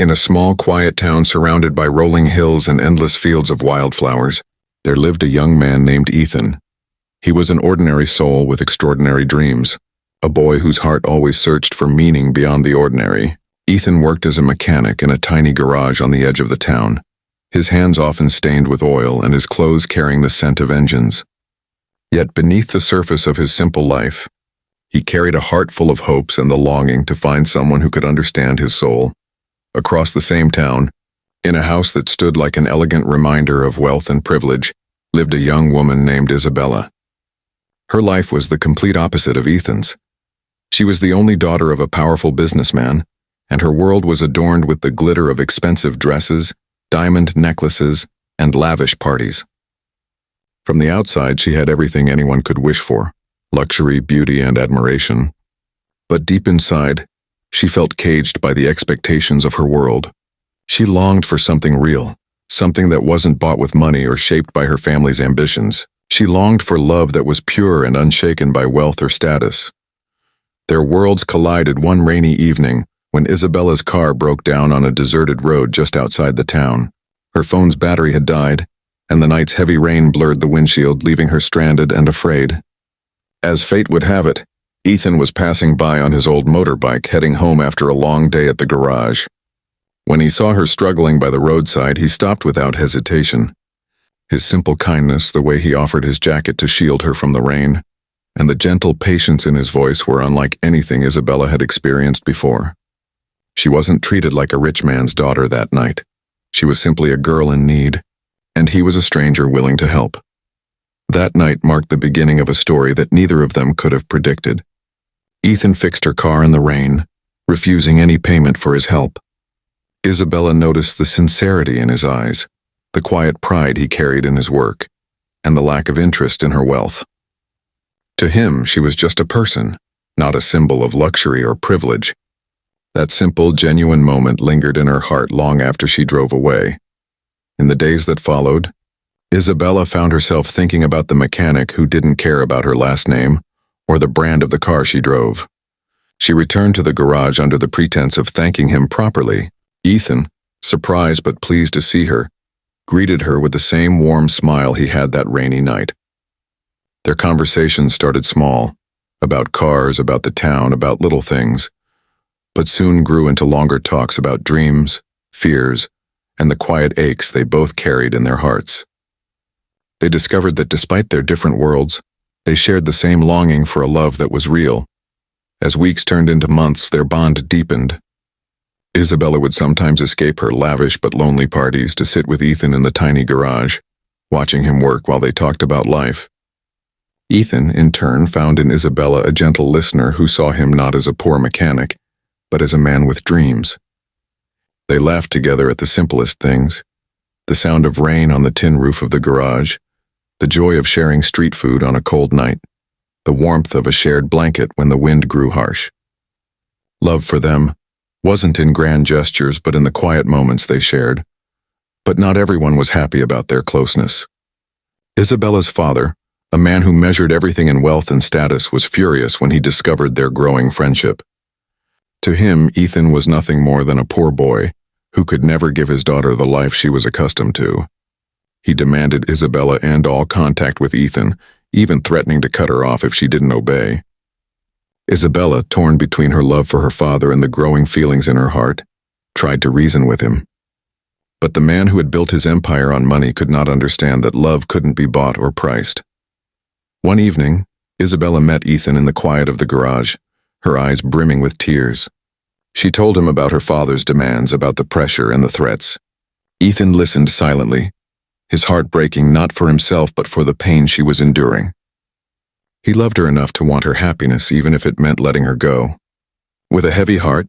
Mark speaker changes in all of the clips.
Speaker 1: In a small, quiet town surrounded by rolling hills and endless fields of wildflowers, there lived a young man named Ethan. He was an ordinary soul with extraordinary dreams, a boy whose heart always searched for meaning beyond the ordinary. Ethan worked as a mechanic in a tiny garage on the edge of the town, his hands often stained with oil and his clothes carrying the scent of engines. Yet beneath the surface of his simple life, he carried a heart full of hopes and the longing to find someone who could understand his soul. Across the same town, in a house that stood like an elegant reminder of wealth and privilege, lived a young woman named Isabella. Her life was the complete opposite of Ethan's. She was the only daughter of a powerful businessman, and her world was adorned with the glitter of expensive dresses, diamond necklaces, and lavish parties. From the outside, she had everything anyone could wish for: luxury, beauty, and admiration. But deep inside, she felt caged by the expectations of her world. She longed for something real, something that wasn't bought with money or shaped by her family's ambitions. She longed for love that was pure and unshaken by wealth or status. Their worlds collided one rainy evening when Isabella's car broke down on a deserted road just outside the town. Her phone's battery had died, and the night's heavy rain blurred the windshield, leaving her stranded and afraid. As fate would have it, Ethan was passing by on his old motorbike, heading home after a long day at the garage. When he saw her struggling by the roadside, he stopped without hesitation. His simple kindness, the way he offered his jacket to shield her from the rain, and the gentle patience in his voice were unlike anything Isabella had experienced before. She wasn't treated like a rich man's daughter that night. She was simply a girl in need, and he was a stranger willing to help. That night marked the beginning of a story that neither of them could have predicted. Ethan fixed her car in the rain, refusing any payment for his help. Isabella noticed the sincerity in his eyes, the quiet pride he carried in his work, and the lack of interest in her wealth. To him, she was just a person, not a symbol of luxury or privilege. That simple, genuine moment lingered in her heart long after she drove away. In the days that followed, Isabella found herself thinking about the mechanic who didn't care about her last name or the brand of the car she drove. She returned to the garage under the pretense of thanking him properly. Ethan, surprised but pleased to see her, greeted her with the same warm smile he had that rainy night. Their conversation started small, about cars, about the town, about little things, but soon grew into longer talks about dreams, fears, and the quiet aches they both carried in their hearts. They discovered that despite their different worlds, they shared the same longing for a love that was real. As weeks turned into months, their bond deepened. Isabella would sometimes escape her lavish but lonely parties to sit with Ethan in the tiny garage, watching him work while they talked about life. Ethan, in turn, found in Isabella a gentle listener who saw him not as a poor mechanic, but as a man with dreams. They laughed together at the simplest things: the sound of rain on the tin roof of the garage, the joy of sharing street food on a cold night, the warmth of a shared blanket when the wind grew harsh. Love for them wasn't in grand gestures but in the quiet moments they shared. But not everyone was happy about their closeness. Isabella's father, a man who measured everything in wealth and status, was furious when he discovered their growing friendship. To him, Ethan was nothing more than a poor boy who could never give his daughter the life she was accustomed to. He demanded Isabella end all contact with Ethan, even threatening to cut her off if she didn't obey. Isabella, torn between her love for her father and the growing feelings in her heart, tried to reason with him. But the man who had built his empire on money could not understand that love couldn't be bought or priced. One evening, Isabella met Ethan in the quiet of the garage, her eyes brimming with tears. She told him about her father's demands, about the pressure and the threats. Ethan listened silently, his heart breaking not for himself but for the pain she was enduring. He loved her enough to want her happiness, even if it meant letting her go. With a heavy heart,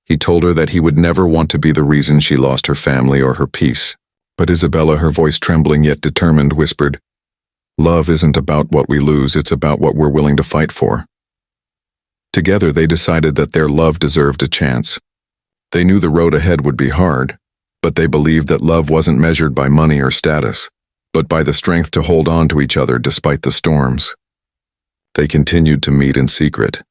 Speaker 1: he told her that he would never want to be the reason she lost her family or her peace. But Isabella, her voice trembling yet determined, whispered, "Love isn't about what we lose, it's about what we're willing to fight for." Together they decided that their love deserved a chance. They knew the road ahead would be hard, but they believed that love wasn't measured by money or status, but by the strength to hold on to each other despite the storms. They continued to meet in secret,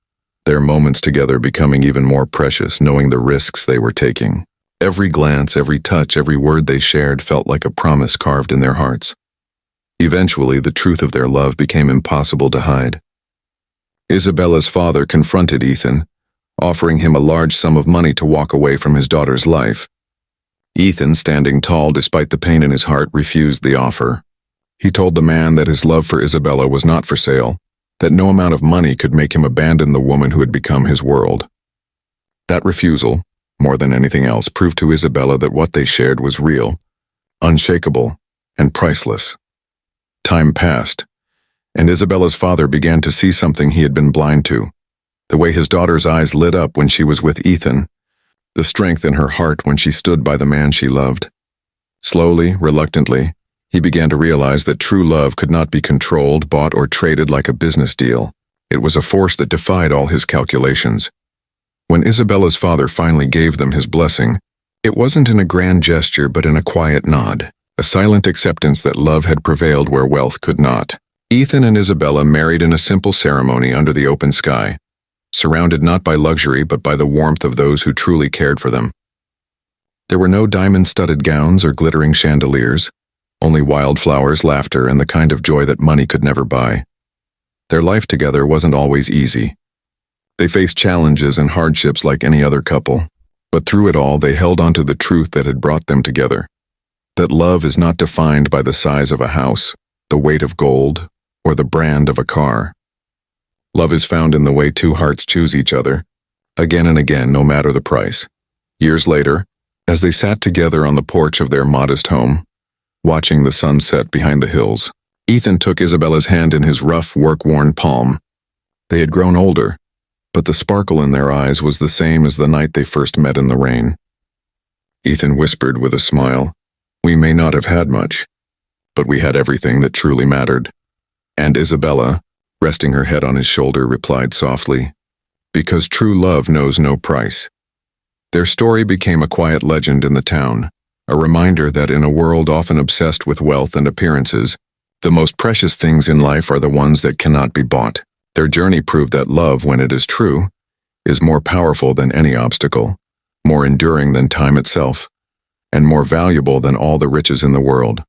Speaker 1: their moments together becoming even more precious, knowing the risks they were taking. Every glance, every touch, every word they shared felt like a promise carved in their hearts. Eventually, the truth of their love became impossible to hide. Isabella's father confronted Ethan, offering him a large sum of money to walk away from his daughter's life. Ethan, standing tall despite the pain in his heart, refused the offer. He told the man that his love for Isabella was not for sale, that no amount of money could make him abandon the woman who had become his world. That refusal, more than anything else, proved to Isabella that what they shared was real, unshakable, and priceless. Time passed, and Isabella's father began to see something he had been blind to. The way his daughter's eyes lit up when she was with Ethan, the strength in her heart when she stood by the man she loved. Slowly, reluctantly, he began to realize that true love could not be controlled, bought, or traded like a business deal. It was a force that defied all his calculations. When Isabella's father finally gave them his blessing, it wasn't in a grand gesture but in a quiet nod, a silent acceptance that love had prevailed where wealth could not. Ethan and Isabella married in a simple ceremony under the open sky, surrounded not by luxury but by the warmth of those who truly cared for them. There were no diamond-studded gowns or glittering chandeliers, only wildflowers, laughter, and the kind of joy that money could never buy. Their life together wasn't always easy. They faced challenges and hardships like any other couple, but through it all they held on to the truth that had brought them together, that love is not defined by the size of a house, the weight of gold, or the brand of a car. Love is found in the way two hearts choose each other, again and again, no matter the price. Years later, as they sat together on the porch of their modest home, watching the sun set behind the hills, Ethan took Isabella's hand in his rough, work-worn palm. They had grown older, but the sparkle in their eyes was the same as the night they first met in the rain. Ethan whispered with a smile, "We may not have had much, but we had everything that truly mattered." And Isabella, resting her head on his shoulder, replied softly, "Because true love knows no price." Their story became a quiet legend in the town, a reminder that in a world often obsessed with wealth and appearances, the most precious things in life are the ones that cannot be bought. Their journey proved that love, when it is true, is more powerful than any obstacle, more enduring than time itself, and more valuable than all the riches in the world.